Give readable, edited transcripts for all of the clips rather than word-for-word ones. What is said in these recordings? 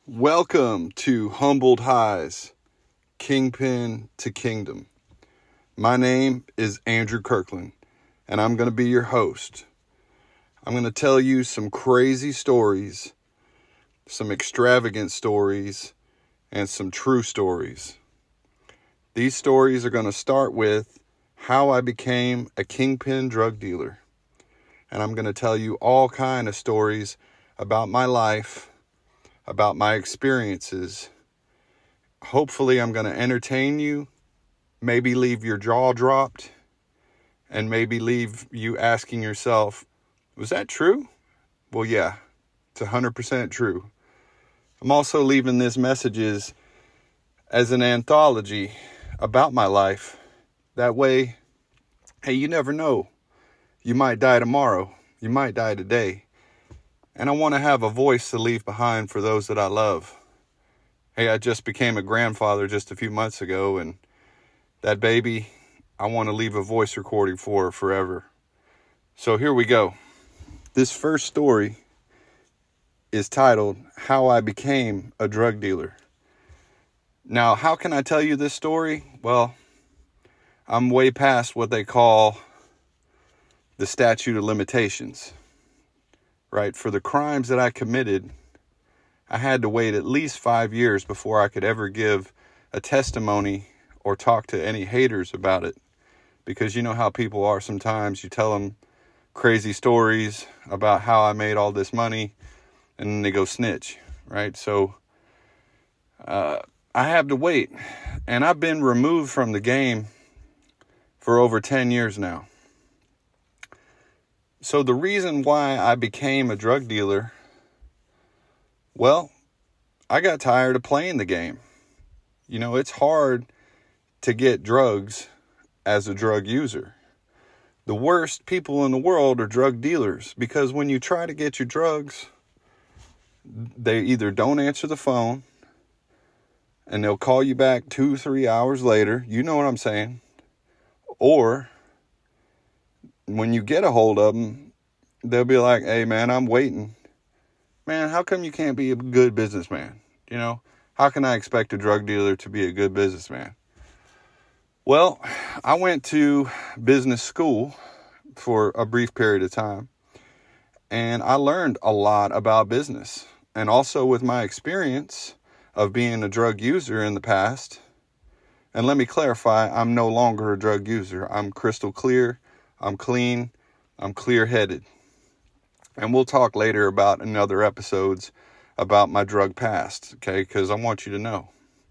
Welcome to Humbled Highs, Kingpin to Kingdom. My name is Andrew Kirkland, and I'm going to be your host. I'm going to tell you some crazy stories, some extravagant stories, and some true stories. These stories are going to start with how I became a kingpin drug dealer. And I'm going to tell you all kinds of stories about my life, about my experiences. Hopefully, I'm going to entertain you, maybe leave your jaw dropped, and maybe leave you asking yourself, was that true? Well, yeah, it's 100% true. I'm also leaving these messages as an anthology about my life. That way, hey, you never know. You might die tomorrow. You might die today. And I want to have a voice to leave behind for those that I love. Hey, I just became a grandfather just a few months ago, and that baby, I want to leave a voice recording for her forever. So here we go. This first story is titled, How I Became a Drug Dealer. Now, how can I tell you this story? Well, I'm way past what they call the statute of limitations. Right? For the crimes that I committed, I had to wait at least 5 years before I could ever give a testimony or talk to any haters about it. Because you know how people are sometimes. You tell them crazy stories about how I made all this money, and then they go snitch, right? So I have to wait. And I've been removed from the game for over 10 years now. So the reason why I became a drug dealer, well, I got tired of playing the game. You know, it's hard to get drugs as a drug user. The worst people in the world are drug dealers, because when you try to get your drugs, they either don't answer the phone and they'll call you back 2-3 hours later. You know what I'm saying? Or when you get a hold of them, they'll be like, hey, man, I'm waiting. Man, how come you can't be a good businessman? You know, how can I expect a drug dealer to be a good businessman? Well, I went to business school for a brief period of time, and I learned a lot about business. And also with my experience of being a drug user in the past, and let me clarify, I'm no longer a drug user. I'm crystal clear, I'm clean, I'm clear-headed. And we'll talk later about in other episodes about my drug past, okay? Because I want you to know.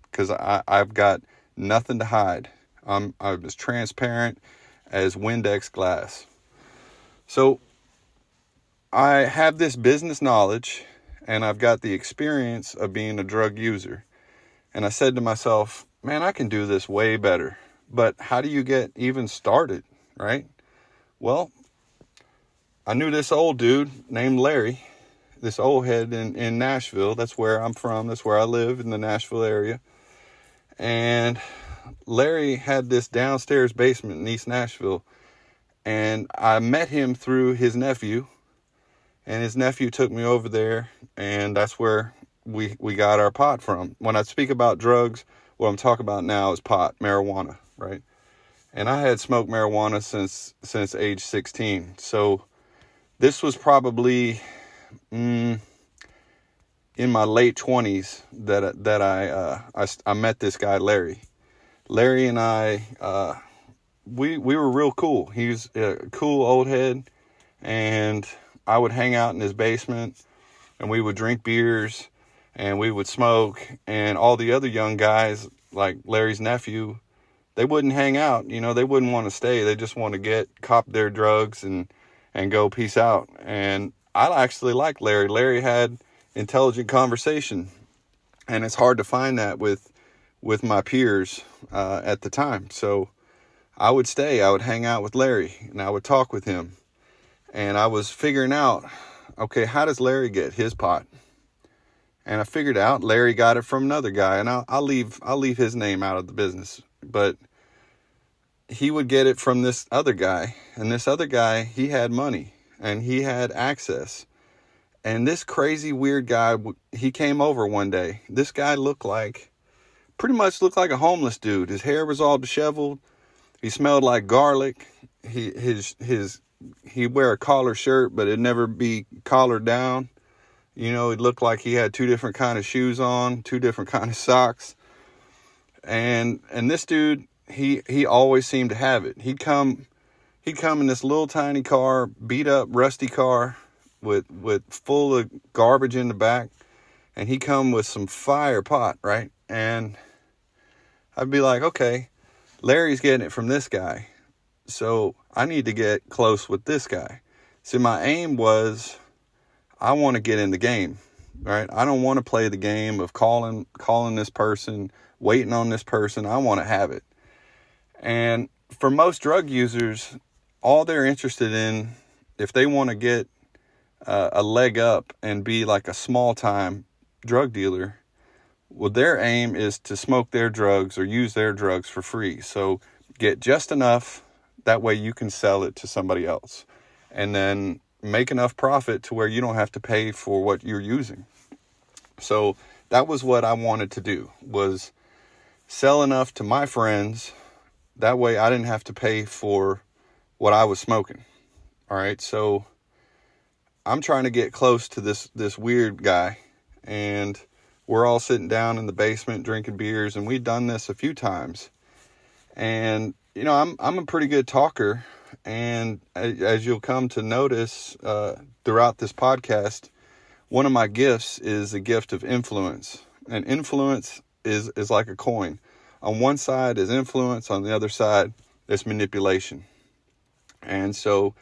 Because I've got nothing to hide. I'm as transparent as Windex glass. So I have this business knowledge, and I've got the experience of being a drug user. And I said to myself, man, I can do this way better. But how do you get even started, right? Well, I knew this old dude named Larry, this old head in Nashville. That's where I'm from. That's where I live, in the Nashville area. And Larry had this downstairs basement in East Nashville. And I met him through his nephew. And his nephew took me over there. And that's where we got our pot from. When I speak about drugs, what I'm talking about now is pot, marijuana, right? And I had smoked marijuana since age 16. So this was probably in my late 20s that I met this guy, Larry. Larry and I, we were real cool. He was a cool old head, and I would hang out in his basement, and we would drink beers, and we would smoke, and all the other young guys, like Larry's nephew, they wouldn't hang out. You know, they wouldn't want to stay. They just want to cop their drugs and go peace out. And I actually liked Larry. Larry had intelligent conversation, and it's hard to find that with my peers at the time. So I would stay. I would hang out with Larry, and I would talk with him. And I was figuring out, okay, how does Larry get his pot? And I figured out Larry got it from another guy, and I'll leave his name out of the business. But he would get it from this other guy. And this other guy, he had money and he had access. And this crazy, weird guy, he came over one day. This guy pretty much looked like a homeless dude. His hair was all disheveled. He smelled like garlic. He'd wear a collar shirt, but it'd never be collared down. You know, it looked like he had two different kind of shoes on, two different kind of socks. And this dude, he always seemed to have it. He'd come in this little tiny car, beat up, rusty car with full of garbage in the back. And he'd come with some fire pot, right? And I'd be like, okay, Larry's getting it from this guy. So I need to get close with this guy. See, my aim was, I want to get in the game, right? I don't want to play the game of calling this person, waiting on this person. I want to have it. And for most drug users, all they're interested in, if they want to get a leg up and be like a small-time drug dealer, well, their aim is to smoke their drugs or use their drugs for free. So get just enough, that way you can sell it to somebody else. And then make enough profit to where you don't have to pay for what you're using. So that was what I wanted to do, was sell enough to my friends. That way I didn't have to pay for what I was smoking. All right. So I'm trying to get close to this weird guy, and we're all sitting down in the basement drinking beers, and we've done this a few times. And, you know, I'm a pretty good talker. And as you'll come to notice throughout this podcast, one of my gifts is the gift of influence. And influence is like a coin. On one side is influence, on the other side is manipulation. And so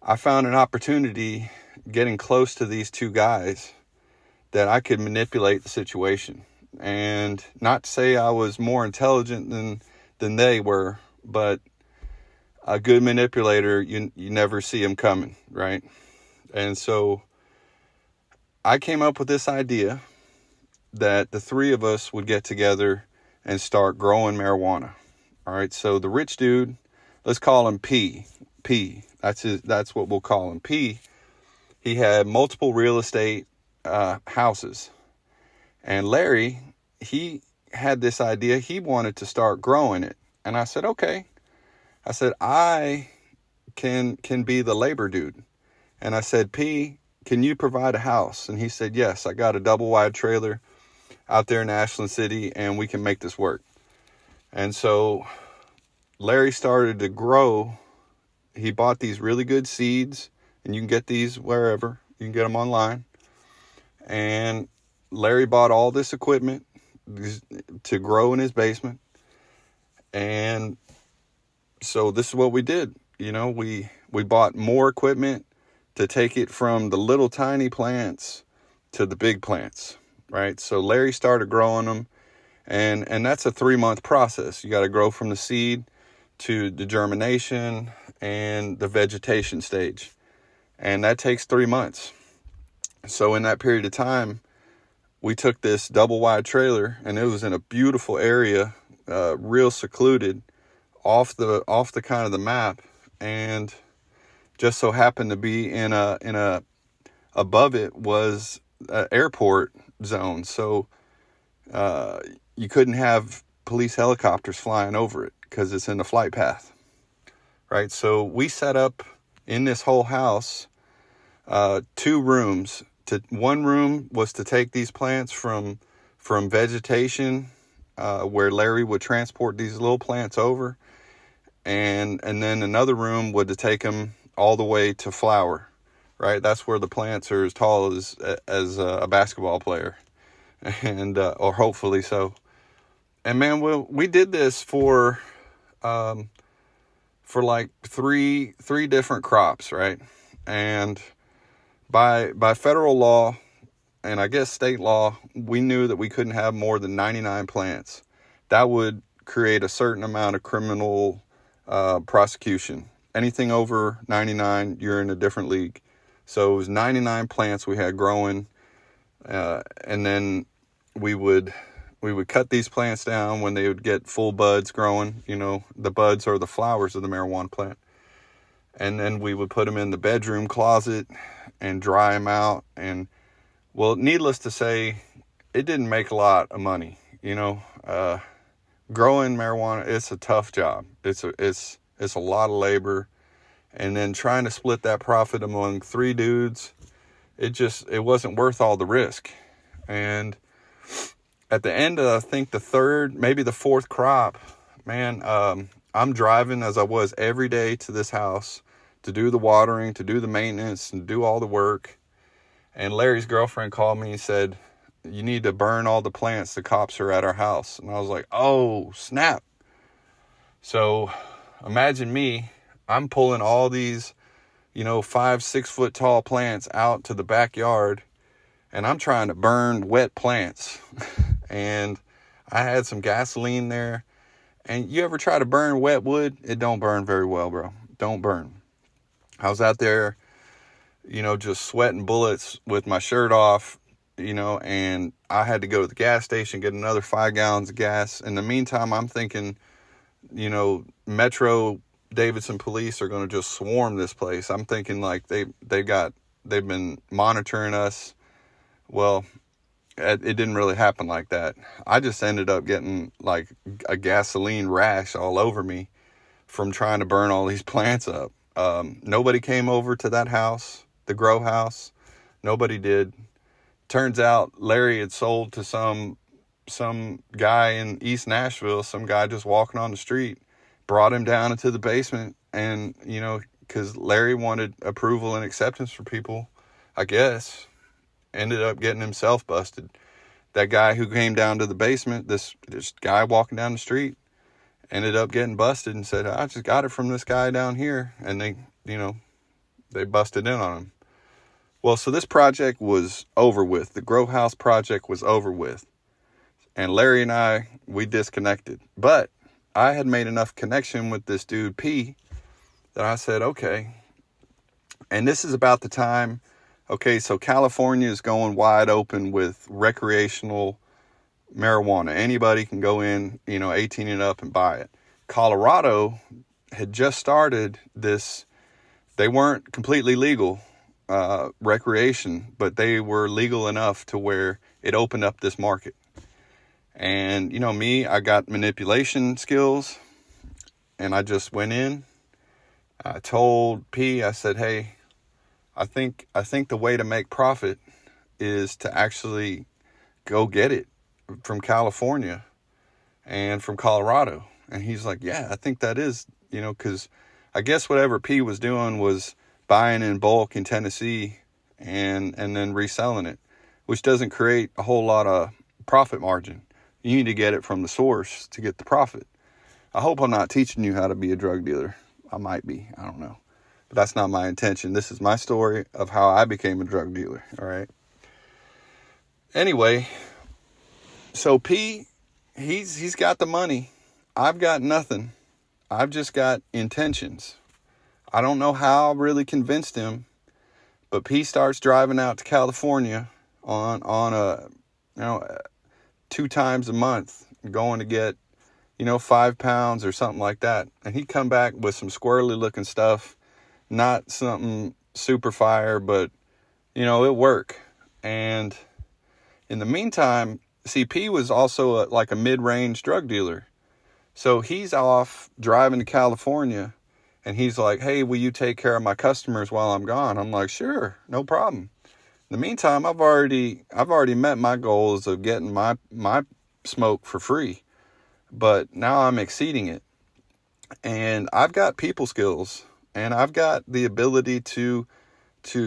I found an opportunity getting close to these two guys that I could manipulate the situation. And not to say I was more intelligent than they were, but a good manipulator, you never see him coming, right? And so I came up with this idea that the three of us would get together and start growing marijuana. All right, so the rich dude, let's call him P. That's what we'll call him. P. He had multiple real estate houses. And Larry, he had this idea. He wanted to start growing it. And I said, okay. I said, I can be the labor dude. And I said, P, can you provide a house? And he said, yes, I got a double wide trailer out there in Ashland City, and we can make this work. And so Larry started to grow. He bought these really good seeds, and you can get these wherever. You can get them online. And Larry bought all this equipment to grow in his basement. And so this is what we did. You know, we bought more equipment to take it from the little tiny plants to the big plants, right? So Larry started growing them, and that's a 3-month process. You got to grow from the seed to the germination and the vegetation stage. And that takes 3 months. So in that period of time, we took this double wide trailer, and it was in a beautiful area, real secluded, off the kind of the map, and just so happened to be in a above it was an airport zone. So you couldn't have police helicopters flying over it because it's in the flight path, right? So we set up in this whole house 2 rooms. One room was to take these plants from vegetation, where Larry would transport these little plants over, and then another room would to take them all the way to flower, right? That's where the plants are as tall as a basketball player, and or hopefully so. And man, we did this for like three different crops, right? And by federal law, and I guess state law, we knew that we couldn't have more than 99 plants. That would create a certain amount of criminal prosecution. Anything over 99, you're in a different league. So it was 99 plants we had growing, and then we would we would cut these plants down when they would get full buds growing. The buds are the flowers of the marijuana plant. And then we would put them in the bedroom closet and dry them out. And, well, needless to say, it didn't make a lot of money. Growing marijuana, it's a tough job. It's a lot of labor. And then trying to split that profit among 3 dudes, it wasn't worth all the risk. And at the end of, I think, the 3rd, maybe the 4th crop, man, I'm driving as I was every day to this house to do the watering, to do the maintenance, and do all the work. And Larry's girlfriend called me and said, "You need to burn all the plants. The cops are at our house." And I was like, oh, snap. So imagine me, I'm pulling all these, 5-6 foot tall plants out to the backyard, and I'm trying to burn wet plants. And I had some gasoline there. And you ever try to burn wet wood? It don't burn very well, bro. Don't burn. I was out there, just sweating bullets with my shirt off, and I had to go to the gas station, get another 5 gallons of gas. In the meantime, I'm thinking, Metro Davidson police are going to just swarm this place. I'm thinking like they've been monitoring us. Well, it didn't really happen like that. I just ended up getting like a gasoline rash all over me from trying to burn all these plants up. Nobody came over to that house, the grow house. Nobody did. Turns out Larry had sold to some guy in East Nashville, some guy just walking on the street, brought him down into the basement. And, because Larry wanted approval and acceptance for people, I guess, ended up getting himself busted. That guy who came down to the basement, this guy walking down the street, ended up getting busted and said, "I just got it from this guy down here." And they busted in on him. Well, so this project was over with. The grow house project was over with. And Larry and I, we disconnected. But I had made enough connection with this dude, P, that I said, okay. And this is about the time, okay, so California is going wide open with recreational marijuana. Anybody can go in, 18 and up and buy it. Colorado had just started this. They weren't completely legal recreation, but they were legal enough to where it opened up this market. And me, I got manipulation skills, and I just went in. I told P, I said, "Hey, I think the way to make profit is to actually go get it from California and from Colorado." And he's like, "Yeah, I think that is, because I guess whatever P was doing was buying in bulk in Tennessee and then reselling it, which doesn't create a whole lot of profit margin. You need to get it from the source to get the profit." I hope I'm not teaching you how to be a drug dealer. I might be. I don't know. But that's not my intention. This is my story of how I became a drug dealer. All right. Anyway, so P, he's got the money. I've got nothing. I've just got intentions. I don't know how I really convinced him, but P starts driving out to California on a 2 times a month, going to get 5 pounds or something like that. And he'd come back with some squirrely looking stuff. Not something super fire, but, it worked. And in the meantime, CP was also like a mid-range drug dealer. So he's off driving to California, and he's like, "Hey, will you take care of my customers while I'm gone?" I'm like, "Sure, no problem." In the meantime, I've already met my goals of getting my smoke for free, but now I'm exceeding it. And I've got people skills, and I've got the ability to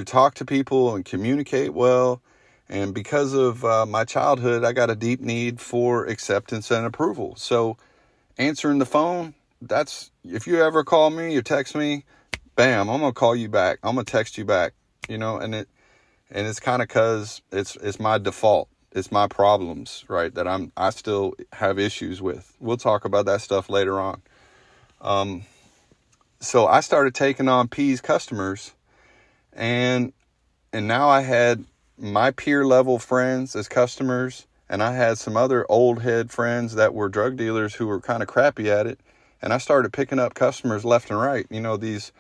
talk to people and communicate well. And because of my childhood, I got a deep need for acceptance and approval. So answering the phone, if you ever call me or text me, bam, I'm going to call you back. I'm going to text you back, and it's kind of cause it's my default. It's my problems, right? That I still have issues with. We'll talk about that stuff later on. So I started taking on P's customers, and now I had my peer level friends as customers, And I had some other old head friends that were drug dealers who were kind of crappy at it. And I started picking up customers left and right, these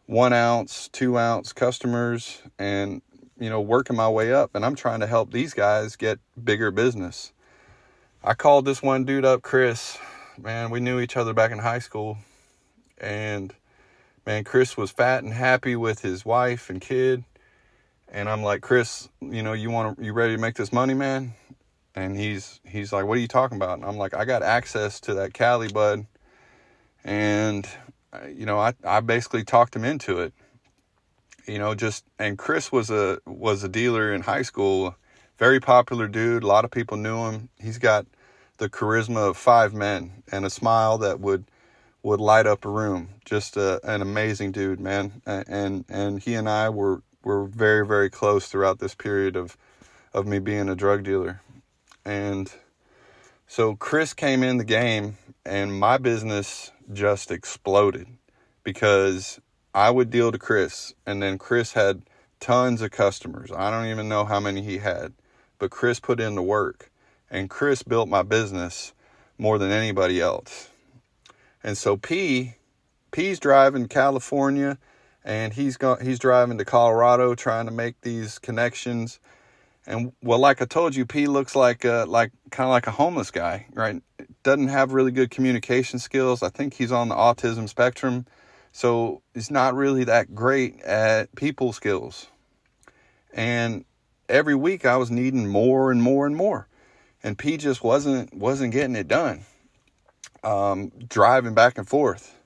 1 ounce, 2 ounce customers, and, working my way up. And I'm trying to help these guys get bigger business. I called this one dude up, Chris. Man, we knew each other back in high school. And man, Chris was fat and happy with his wife and kid. And I'm like, Chris, you ready to make this money, man? And he's like, what are you talking about? And I'm like, I got access to that Cali bud. And, I basically talked him into it. And Chris was a dealer in high school, very popular dude. A lot of people knew him. He's got the charisma of 5 men and a smile that would light up a room. Just an amazing dude, man. And he and I were very, very close throughout this period of me being a drug dealer. And so Chris came in the game, and my business just exploded because I would deal to Chris, and then Chris had tons of customers. I don't even know how many he had, but Chris put in the work, and Chris built my business more than anybody else. And so P's driving California, and he's driving to Colorado trying to make these connections. And well, like I told you, P looks like kind of like a homeless guy, right? Doesn't have really good communication skills. I think he's on the autism spectrum, so he's not really that great at people skills. And every week I was needing more and more and more, and P just wasn't getting it done. Driving back and forth.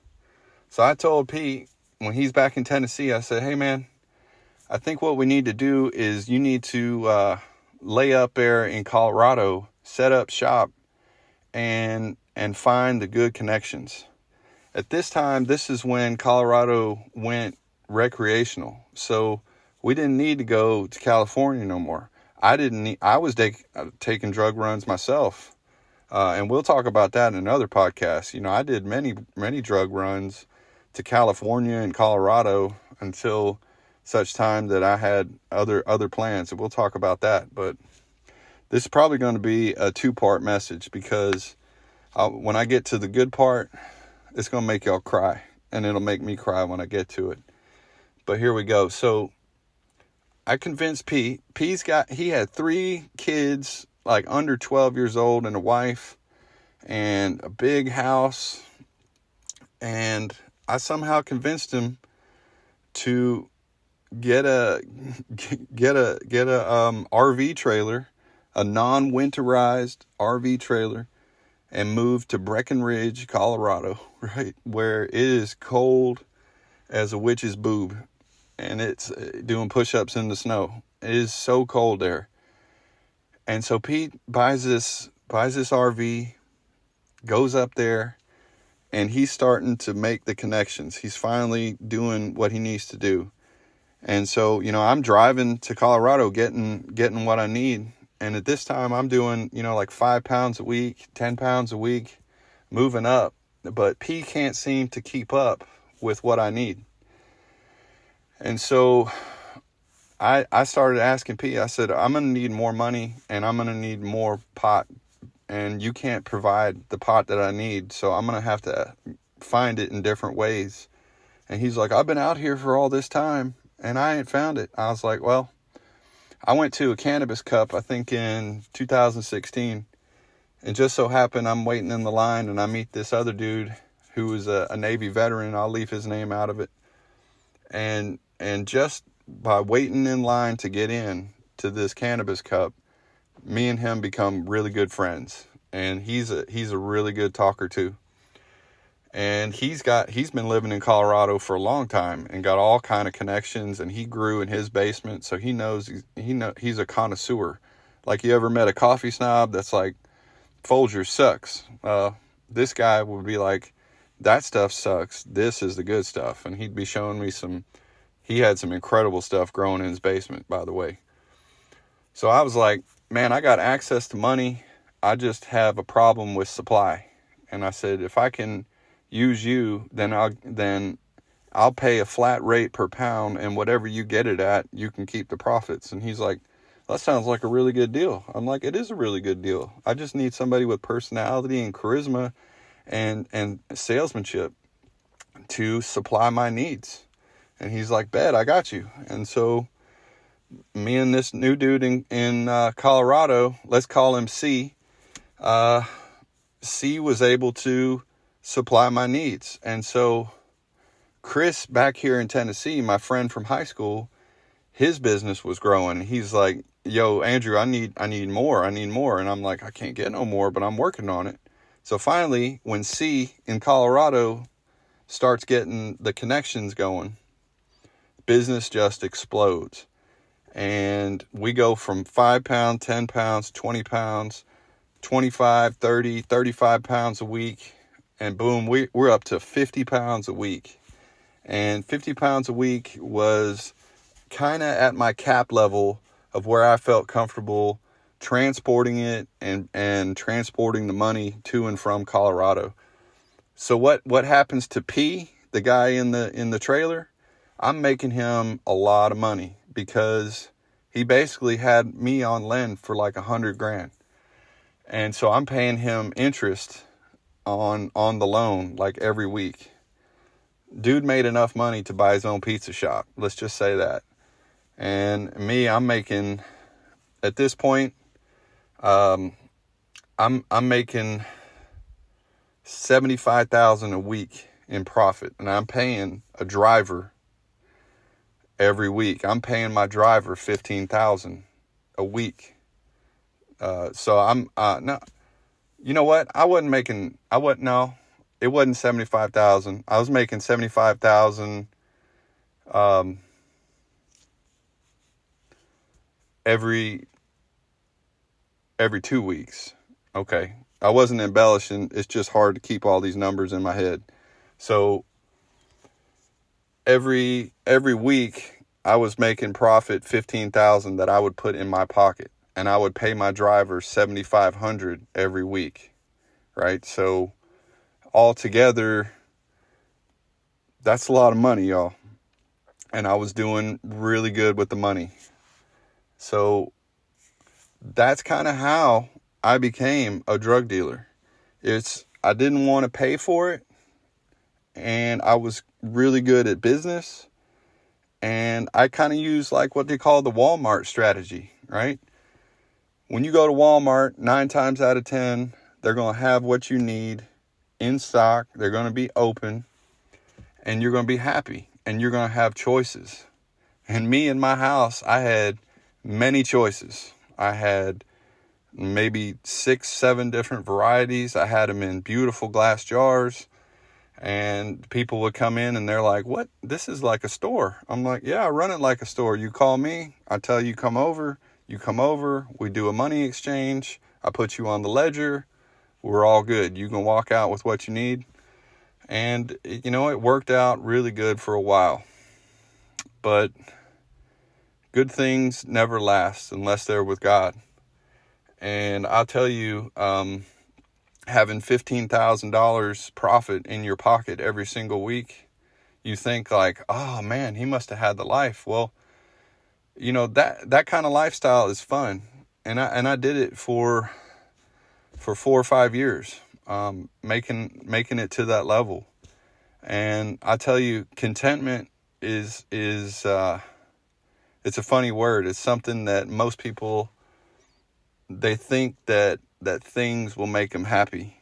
So I told P when he's back in Tennessee, I said, hey man, I think what we need to do is you need to lay up there in Colorado, set up shop, and find the good connections. At this time, this is when Colorado went recreational, so we didn't need to go to California no more. I was taking drug runs myself, and we'll talk about that in another podcast. I did many drug runs to California and Colorado until such time that I had other plans, and we'll talk about that. But this is probably going to be a 2-part message, because when I get to the good part, it's going to make y'all cry, and it'll make me cry when I get to it. But here we go. So I convinced P. He had 3 kids, like under 12 years old, and a wife, and a big house. And I somehow convinced him to get a RV trailer, a non-winterized RV trailer, and move to Breckenridge, Colorado, right, where it is cold as a witch's boob, and it's doing push-ups in the snow. It is so cold there. And so Pete buys this RV, goes up there, and he's starting to make the connections. He's finally doing what he needs to do. And so, I'm driving to Colorado, getting what I need. And at this time, I'm doing, like 5 pounds a week, 10 pounds a week, moving up. But P can't seem to keep up with what I need. And so I started asking P, I said, I'm going to need more money, and I'm going to need more pot. And you can't provide the pot that I need, so I'm going to have to find it in different ways. And he's like, I've been out here for all this time, and I ain't found it. I was like, well, I went to a cannabis cup, I think in 2016, and just so happened I'm waiting in the line, and I meet this other dude who was a Navy veteran. I'll leave his name out of it. And just by waiting in line to get in to this cannabis cup, me and him become really good friends. And he's a really good talker too. And he's been living in Colorado for a long time and got all kind of connections, and he grew in his basement, so he knows he's a connoisseur. Like, you ever met a coffee snob that's like, Folgers sucks? This guy would be like, that stuff sucks, this is the good stuff. And he'd be showing me he had some incredible stuff growing in his basement, by the way. So I was like, man, I got access to money, I just have a problem with supply. And I said, if I can use you, then I'll pay a flat rate per pound, and whatever you get it at, you can keep the profits. And he's like, that sounds like a really good deal. I'm like, it is a really good deal. I just need somebody with personality and charisma and salesmanship to supply my needs. And he's like, bet, I got you. And so me and this new dude in Colorado, let's call him C, C was able to supply my needs. And so Chris back here in Tennessee, my friend from high school, his business was growing. He's like, yo, Andrew, I need more. And I'm like, I can't get no more, but I'm working on it. So finally, when C in Colorado starts getting the connections going, business just explodes. And we go from 5 pounds, 10 pounds, 20 pounds, 25, 30, 35 pounds a week. And boom, we're up to 50 pounds a week. And 50 pounds a week was kind of at my cap level of where I felt comfortable transporting it and transporting the money to and from Colorado. So what happens to P, the guy in the trailer? I'm making him a lot of money because he basically had me on lend for like $100,000. And so I'm paying him interest on the loan like every week. Dude made enough money to buy his own pizza shop. Let's just say that. And me, I'm making, at this point, I'm making $75,000 a week in profit, and I'm paying a driver every week. I'm paying my driver $15,000 a week. So I'm no, you know what? It wasn't 75,000. I was making 75,000 every 2 weeks. Okay. I wasn't embellishing. It's just hard to keep all these numbers in my head. So every week I was making profit 15,000 that I would put in my pocket, and I would pay my driver 7,500 every week. Right? So altogether, that's a lot of money, y'all. And I was doing really good with the money. So that's kind of how I became a drug dealer. I didn't want to pay for it, and I was really good at business, and I kind of used like what they call the Walmart strategy, right? When you go to Walmart, 9 times out of 10, they're going to have what you need in stock. They're going to be open, and you're going to be happy, and you're going to have choices. And me in my house, I had many choices. I had maybe 6, 7 different varieties. I had them in beautiful glass jars, and people would come in and they're like, what? This is like a store. I'm like, yeah, I run it like a store. You call me, I tell you come over, we do a money exchange, I put you on the ledger, we're all good. You can walk out with what you need. And it worked out really good for a while. But good things never last unless they're with God. And I'll tell you, having $15,000 profit in your pocket every single week, you think like, oh man, he must have had the life. Well, that kind of lifestyle is fun. And I did it for 4 or 5 years, making it to that level. And I tell you, contentment is it's a funny word. It's something that most people, they think that things will make them happy.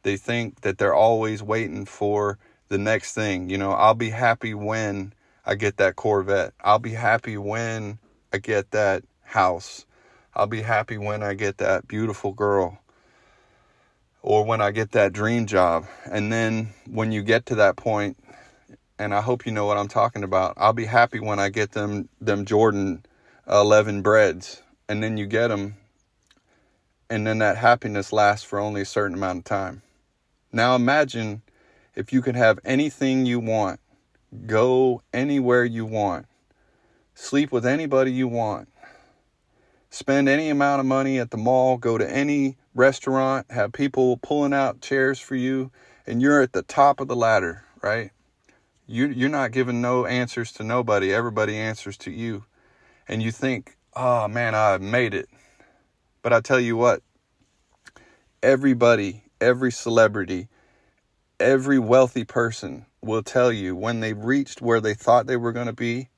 They think that they're always waiting for the next thing. I'll be happy when I get that Corvette. I'll be happy when I get that house. I'll be happy when I get that beautiful girl, or when I get that dream job. And then when you get to that point, and I hope you know what I'm talking about, I'll be happy when I get them Jordan 11 breads. And then you get them, and then that happiness lasts for only a certain amount of time. Now imagine if you could have anything you want, go anywhere you want, sleep with anybody you want, spend any amount of money at the mall, go to any restaurant, have people pulling out chairs for you, and you're at the top of the ladder, right? You're not giving no answers to nobody. Everybody answers to you. And you think, oh man, I made it. But I tell you what, everybody, every celebrity, every wealthy person will tell you when they reached where they thought they were going to be,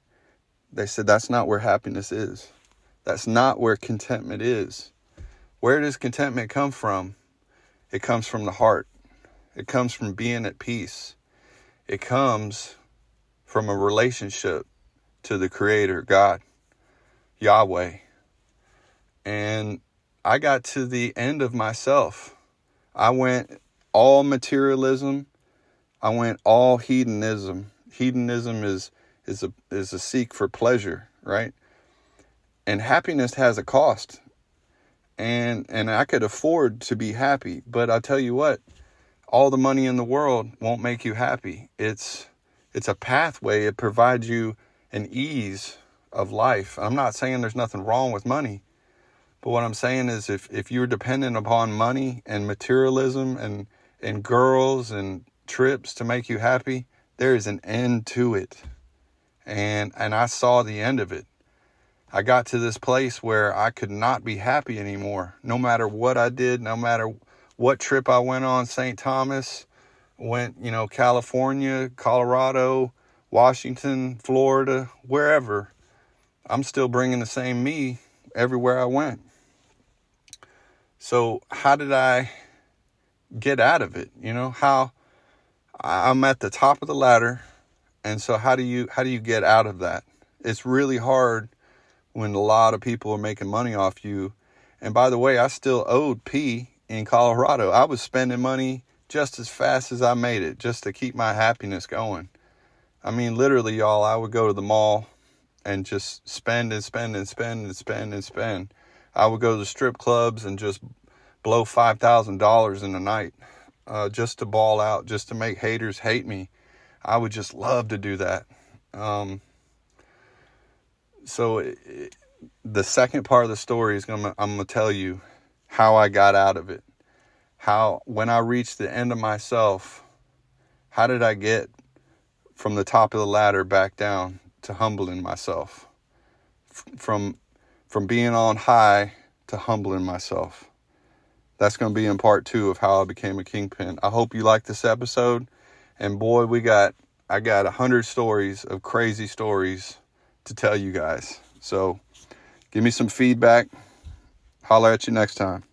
they said that's not where happiness is. That's not where contentment is. Where does contentment come from? It comes from the heart. It comes from being at peace. It comes from a relationship to the Creator, God, Yahweh. And I got to the end of myself. I went all materialism. I went all hedonism. Hedonism is a seek for pleasure, right? And happiness has a cost. And I could afford to be happy, but I'll tell you what, all the money in the world won't make you happy. It's a pathway. It provides you an ease of life. I'm not saying there's nothing wrong with money, but what I'm saying is if you're dependent upon money and materialism and girls and trips to make you happy, there is an end to it. And I saw the end of it. I got to this place where I could not be happy anymore. No matter what I did, no matter what trip I went on, St. Thomas, went, California, Colorado, Washington, Florida, wherever, I'm still bringing the same me everywhere I went. So how did I get out of it? How I'm at the top of the ladder. And so how do you get out of that? It's really hard when a lot of people are making money off you. And by the way, I still owed P in Colorado. I was spending money just as fast as I made it, just to keep my happiness going. I mean, literally, y'all, I would go to the mall and just spend and spend and spend and spend and spend. I would go to the strip clubs and just blow $5,000 in a night, just to ball out, just to make haters hate me. I would just love to do that. So the second part of the story is I'm going to tell you how I got out of it. How, when I reached the end of myself, how did I get from the top of the ladder back down to humbling myself? From being on high to humbling myself. That's going to be in part 2 of how I became a kingpin. I hope you like this episode. And boy, I got 100 stories of crazy stories to tell you guys. So give me some feedback. Holler at you next time.